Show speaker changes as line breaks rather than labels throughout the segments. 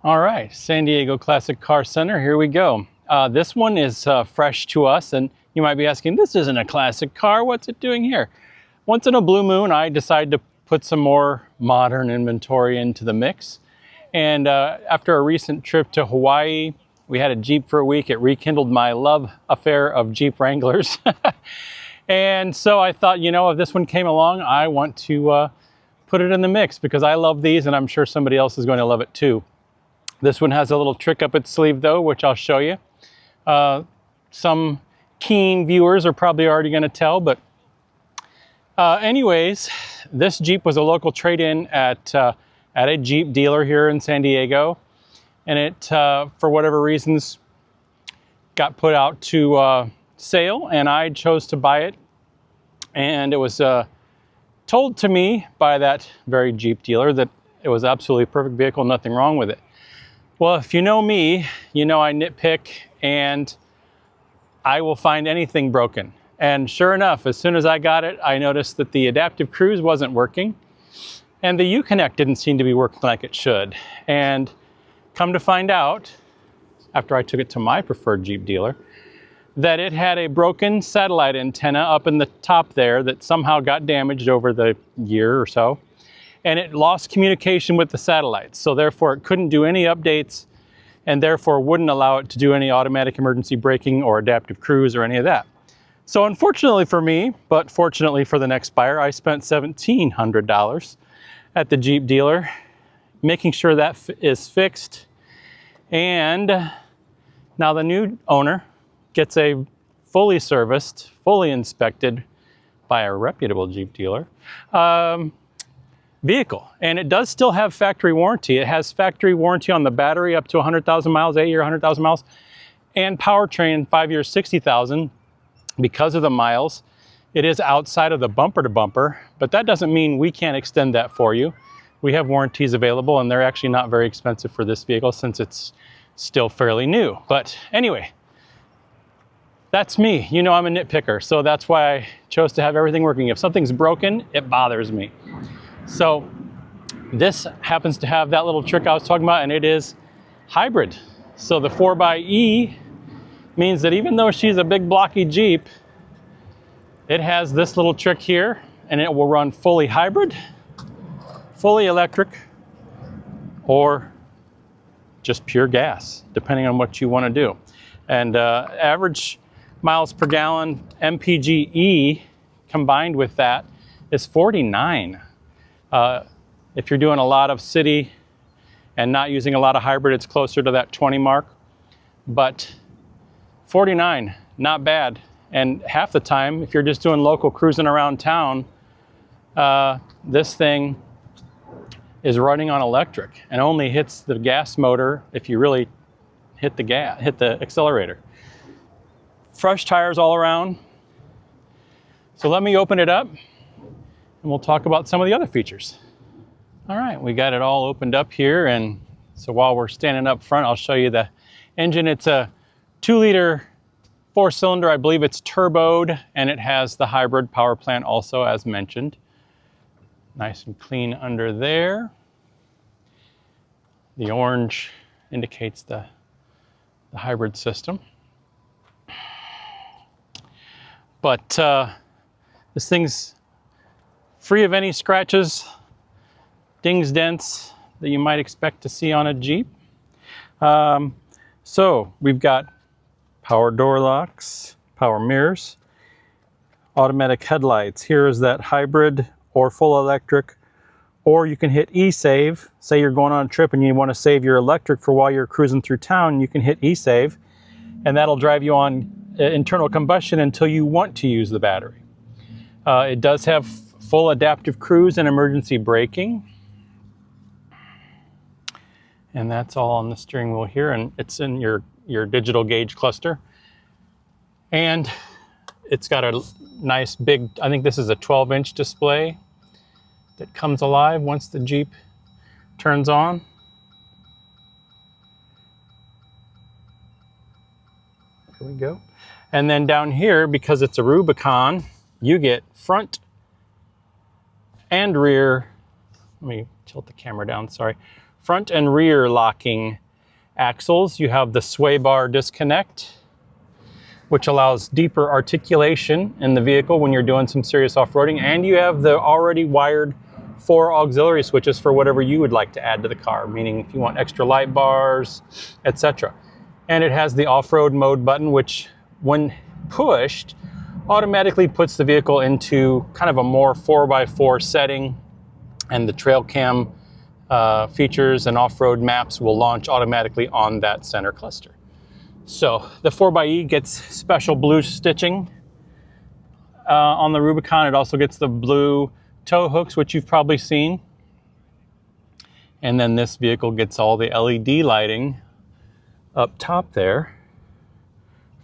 All right, San Diego Classic Car Center, here we go. This one is fresh to us, and you might be asking, this isn't a classic car, what's it doing here? Once in a blue moon, I decided to put some more modern inventory into the mix. And after a recent trip to Hawaii, we had a Jeep for a week. It rekindled my love affair of Jeep Wranglers. And so I thought, you know, if this one came along, I want to put it in the mix because I love these and I'm sure somebody else is going to love it too. This one has a little trick up its sleeve though, which I'll show you. Some keen viewers are probably already going to tell, but anyways, this Jeep was a local trade-in at a Jeep dealer here in San Diego. And it, for whatever reasons, got put out to sale, and I chose to buy it. And it was told to me by that very Jeep dealer that it was absolutely a perfect vehicle, nothing wrong with it. Well, if you know me, you know I nitpick and I will find anything broken. And sure enough, as soon as I got it, I noticed that the adaptive cruise wasn't working and the Uconnect didn't seem to be working like it should. And come to find out, after I took it to my preferred Jeep dealer, that it had a broken satellite antenna up in the top there that somehow got damaged over the year or so. And it lost communication with the satellites. So therefore it couldn't do any updates and therefore wouldn't allow it to do any automatic emergency braking or adaptive cruise or any of that. So unfortunately for me, but fortunately for the next buyer, I spent $1,700 at the Jeep dealer making sure that is fixed. And now the new owner gets a fully serviced, fully inspected by a reputable Jeep dealer vehicle. And it does still have factory warranty. It has factory warranty on the battery up to 100,000 miles, 8 year, 100,000 miles, and powertrain 5 years, 60,000. Because of the miles, it is outside of the bumper to bumper, but that doesn't mean we can't extend that for you. We have warranties available and they're actually not very expensive for this vehicle since it's still fairly new. But anyway, that's me. You know I'm a nitpicker, so that's why I chose to have everything working. If something's broken, it bothers me. So this happens to have that little trick I was talking about, and it is hybrid. So the 4xE means that even though she's a big blocky Jeep, it has this little trick here, and it will run fully hybrid, fully electric, or just pure gas, depending on what you want to do. And average miles per gallon MPGe combined with that is 49. If you're doing a lot of city and not using a lot of hybrid, it's closer to that 20 mark. But 49, not bad. And half the time, if you're just doing local cruising around town, this thing is running on electric and only hits the gas motor if you really hit the accelerator. Fresh tires all around. So let me open it up and we'll talk about some of the other features. All right, we got it all opened up here, and so while we're standing up front, I'll show you the engine. It's a 2-liter 4-cylinder. I believe it's turboed, and it has the hybrid power plant also, as mentioned. Nice and clean under there. The orange indicates the hybrid system. But this thing's free of any scratches, dings, dents that you might expect to see on a Jeep. So we've got power door locks, power mirrors, automatic headlights. Here is that hybrid or full electric, or you can hit e-save. Say you're going on a trip and you want to save your electric for while you're cruising through town, you can hit e-save, and that'll drive you on internal combustion until you want to use the battery. It does have full adaptive cruise and emergency braking. And that's all on the steering wheel here, and it's in your digital gauge cluster. And it's got a nice big, I think this is a 12-inch display that comes alive once the Jeep turns on. Here we go. And then down here, because it's a Rubicon, you get front and rear, let me tilt the camera down, sorry. front and rear locking axles. You have the sway bar disconnect, which allows deeper articulation in the vehicle when you're doing some serious off-roading. And you have the already wired 4 auxiliary switches for whatever you would like to add to the car, meaning if you want extra light bars, etc. And it has the off-road mode button, which when pushed, automatically puts the vehicle into kind of a more 4x4 setting, and the trail cam features and off-road maps will launch automatically on that center cluster. So the 4xE gets special blue stitching on the Rubicon. It also gets the blue tow hooks, which you've probably seen. And then this vehicle gets all the LED lighting up top there,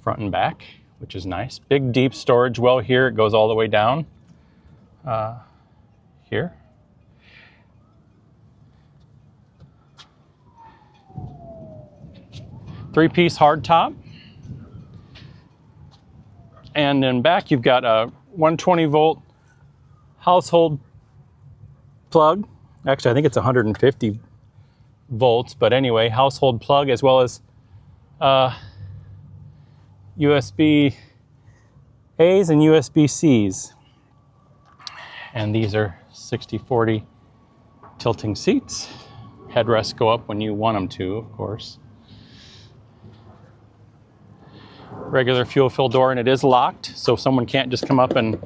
front and back, which is nice. Big deep storage well here. It goes all the way down here. Three-piece hardtop. And in back, you've got a 120-volt household plug. Actually, I think it's 150 volts, but anyway, household plug, as well as USB A's and USB C's. And these are 60/40 tilting seats. Headrests go up when you want them to, of course. Regular fuel fill door, and it is locked, so someone can't just come up and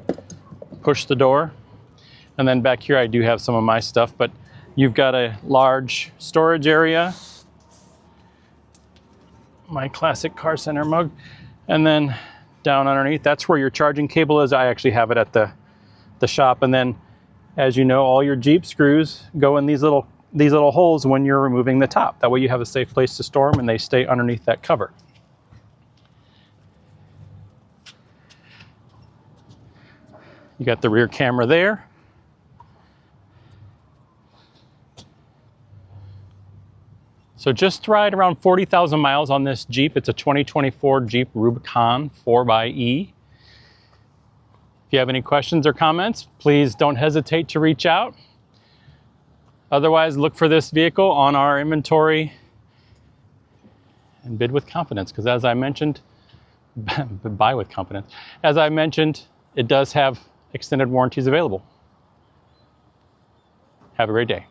push the door. And then back here I do have some of my stuff, but you've got a large storage area, my classic car center mug, and then down underneath, that's where your charging cable is. I actually have it at the shop. And then, as you know, all your Jeep screws go in these little holes when you're removing the top. That way you have a safe place to store them and they stay underneath that cover. You got the rear camera there. So just right around 40,000 miles on this Jeep. It's a 2024 Jeep Rubicon 4xE. If you have any questions or comments, please don't hesitate to reach out. Otherwise, look for this vehicle on our inventory and bid with confidence, because as I mentioned, buy with confidence. As I mentioned, it does have extended warranties available. Have a great day.